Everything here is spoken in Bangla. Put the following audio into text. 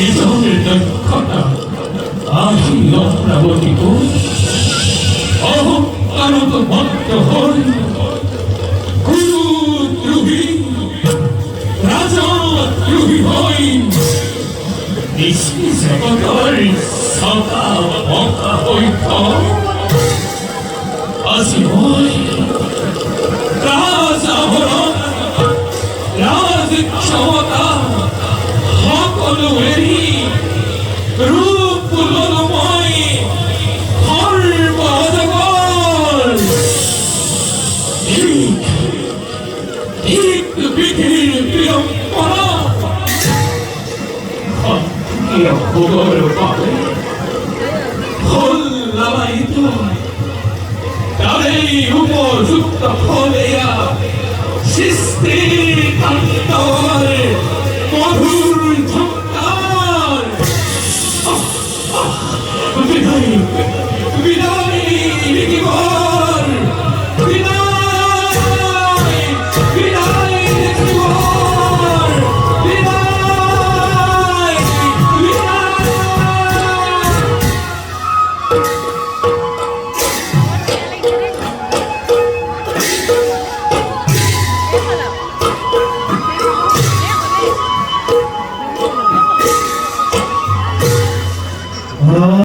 নিজের দক্ষতা আহি অপ্রাবতিত অহংকারত মত্ত হই গুরুদ্রোহী রাজদ্রোহী হই নিষ্কিজগতর সদা মকা হইত আজি মই রাজাভরণ রাজ ক্ষমতা সকলো এৰি রূপ ললময় সর্বজগৰ ঠিক বিধিৰ বিড়ম্বনা সক্রিয় ভোগৰ বাবে ফল লালায়িত তাৰেই উপযুক্ত ফল এয়া সৃষ্টিৰ কাণ্ড